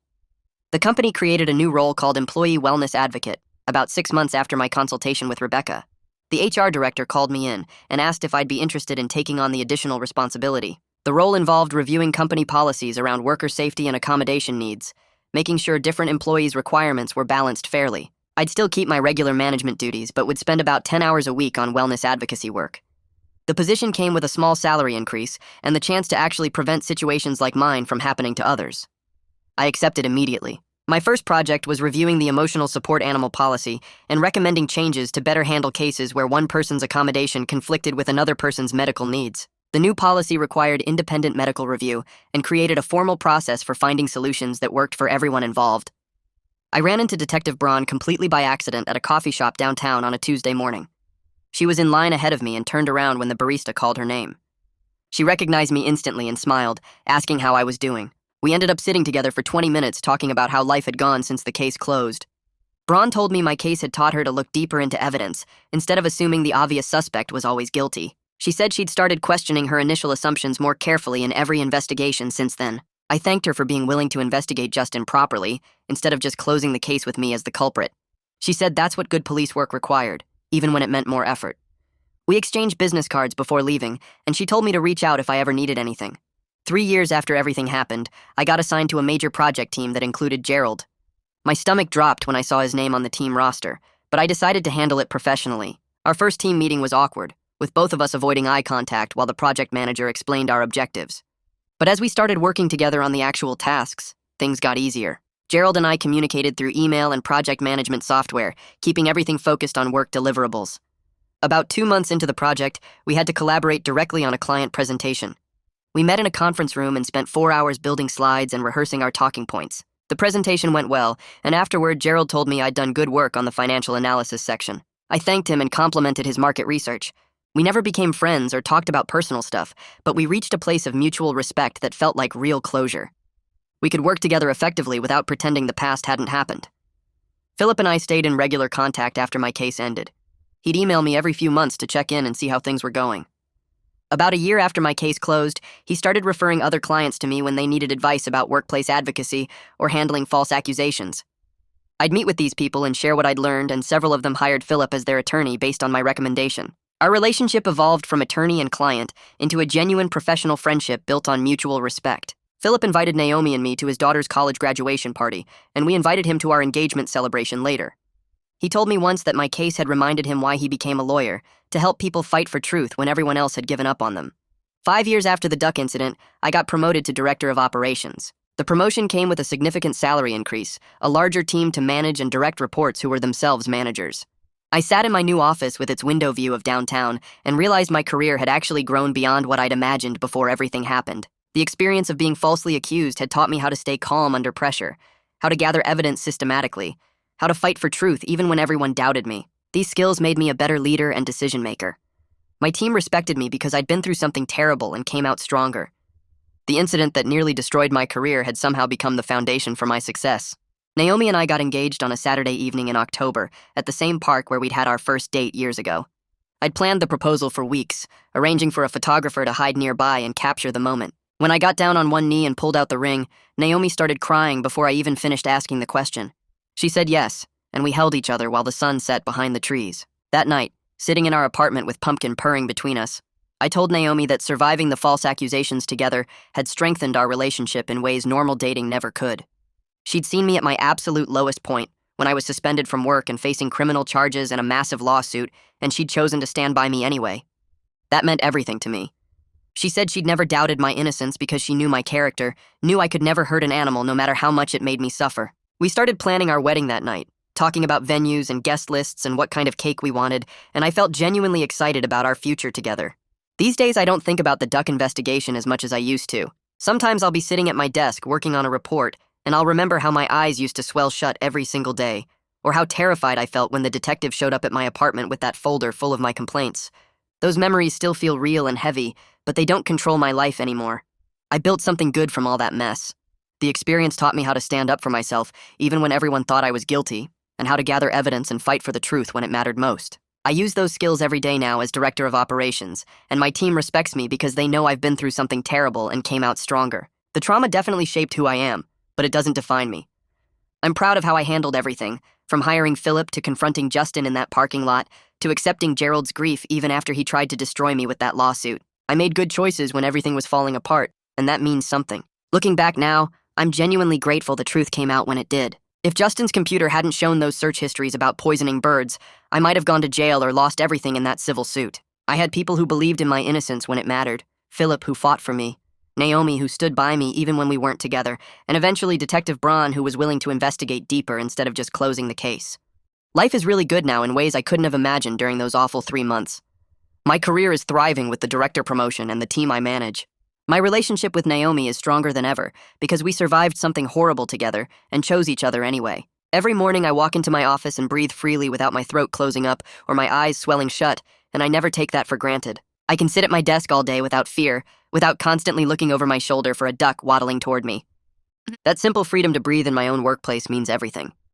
The company created a new role called Employee Wellness Advocate about 6 months after my consultation with Rebecca. The HR director called me in and asked if I'd be interested in taking on the additional responsibility. The role involved reviewing company policies around worker safety and accommodation needs, making sure different employees' requirements were balanced fairly. I'd still keep my regular management duties, but would spend about 10 hours a week on wellness advocacy work. The position came with a small salary increase and the chance to actually prevent situations like mine from happening to others. I accepted immediately. My first project was reviewing the emotional support animal policy and recommending changes to better handle cases where one person's accommodation conflicted with another person's medical needs. The new policy required independent medical review and created a formal process for finding solutions that worked for everyone involved. I ran into Detective Braun completely by accident at a coffee shop downtown on a Tuesday morning. She was in line ahead of me and turned around when the barista called her name. She recognized me instantly and smiled, asking how I was doing. We ended up sitting together for 20 minutes talking about how life had gone since the case closed. Braun told me my case had taught her to look deeper into evidence, instead of assuming the obvious suspect was always guilty. She said she'd started questioning her initial assumptions more carefully in every investigation since then. I thanked her for being willing to investigate Justin properly, instead of just closing the case with me as the culprit. She said that's what good police work required, even when it meant more effort. We exchanged business cards before leaving, and she told me to reach out if I ever needed anything. 3 years after everything happened, I got assigned to a major project team that included Gerald. My stomach dropped when I saw his name on the team roster, but I decided to handle it professionally. Our first team meeting was awkward, with both of us avoiding eye contact while the project manager explained our objectives. But as we started working together on the actual tasks, things got easier. Gerald and I communicated through email and project management software, keeping everything focused on work deliverables. About 2 months into the project, we had to collaborate directly on a client presentation. We met in a conference room and spent 4 hours building slides and rehearsing our talking points. The presentation went well, and afterward, Gerald told me I'd done good work on the financial analysis section. I thanked him and complimented his market research. We never became friends or talked about personal stuff, but we reached a place of mutual respect that felt like real closure. We could work together effectively without pretending the past hadn't happened. Philip and I stayed in regular contact after my case ended. He'd email me every few months to check in and see how things were going. About a year after my case closed, he started referring other clients to me when they needed advice about workplace advocacy or handling false accusations. I'd meet with these people and share what I'd learned, and several of them hired Philip as their attorney based on my recommendation. Our relationship evolved from attorney and client into a genuine professional friendship built on mutual respect. Philip invited Naomi and me to his daughter's college graduation party, and we invited him to our engagement celebration later. He told me once that my case had reminded him why he became a lawyer, to help people fight for truth when everyone else had given up on them. 5 years after the duck incident, I got promoted to director of operations. The promotion came with a significant salary increase, a larger team to manage, and direct reports who were themselves managers. I sat in my new office with its window view of downtown and realized my career had actually grown beyond what I'd imagined before everything happened. The experience of being falsely accused had taught me how to stay calm under pressure, how to gather evidence systematically, how to fight for truth even when everyone doubted me. These skills made me a better leader and decision maker. My team respected me because I'd been through something terrible and came out stronger. The incident that nearly destroyed my career had somehow become the foundation for my success. Naomi and I got engaged on a Saturday evening in October at the same park where we'd had our first date years ago. I'd planned the proposal for weeks, arranging for a photographer to hide nearby and capture the moment. When I got down on one knee and pulled out the ring, Naomi started crying before I even finished asking the question. She said yes, and we held each other while the sun set behind the trees. That night, sitting in our apartment with Pumpkin purring between us, I told Naomi that surviving the false accusations together had strengthened our relationship in ways normal dating never could. She'd seen me at my absolute lowest point, when I was suspended from work and facing criminal charges and a massive lawsuit, and she'd chosen to stand by me anyway. That meant everything to me. She said she'd never doubted my innocence because she knew my character, knew I could never hurt an animal no matter how much it made me suffer. We started planning our wedding that night, talking about venues and guest lists and what kind of cake we wanted, and I felt genuinely excited about our future together. These days I don't think about the duck investigation as much as I used to. Sometimes I'll be sitting at my desk working on a report, and I'll remember how my eyes used to swell shut every single day, or how terrified I felt when the detective showed up at my apartment with that folder full of my complaints. Those memories still feel real and heavy, but they don't control my life anymore. I built something good from all that mess. The experience taught me how to stand up for myself, even when everyone thought I was guilty, and how to gather evidence and fight for the truth when it mattered most. I use those skills every day now as director of operations, and my team respects me because they know I've been through something terrible and came out stronger. The trauma definitely shaped who I am, but it doesn't define me. I'm proud of how I handled everything, from hiring Philip to confronting Justin in that parking lot, to accepting Gerald's grief even after he tried to destroy me with that lawsuit. I made good choices when everything was falling apart, and that means something. Looking back now, I'm genuinely grateful the truth came out when it did. If Justin's computer hadn't shown those search histories about poisoning birds, I might have gone to jail or lost everything in that civil suit. I had people who believed in my innocence when it mattered, Philip who fought for me, Naomi who stood by me even when we weren't together, and eventually Detective Braun who was willing to investigate deeper instead of just closing the case. Life is really good now in ways I couldn't have imagined during those awful 3 months. My career is thriving with the director promotion and the team I manage. My relationship with Naomi is stronger than ever because we survived something horrible together and chose each other anyway. Every morning I walk into my office and breathe freely without my throat closing up or my eyes swelling shut, and I never take that for granted. I can sit at my desk all day without fear, without constantly looking over my shoulder for a duck waddling toward me. That simple freedom to breathe in my own workplace means everything.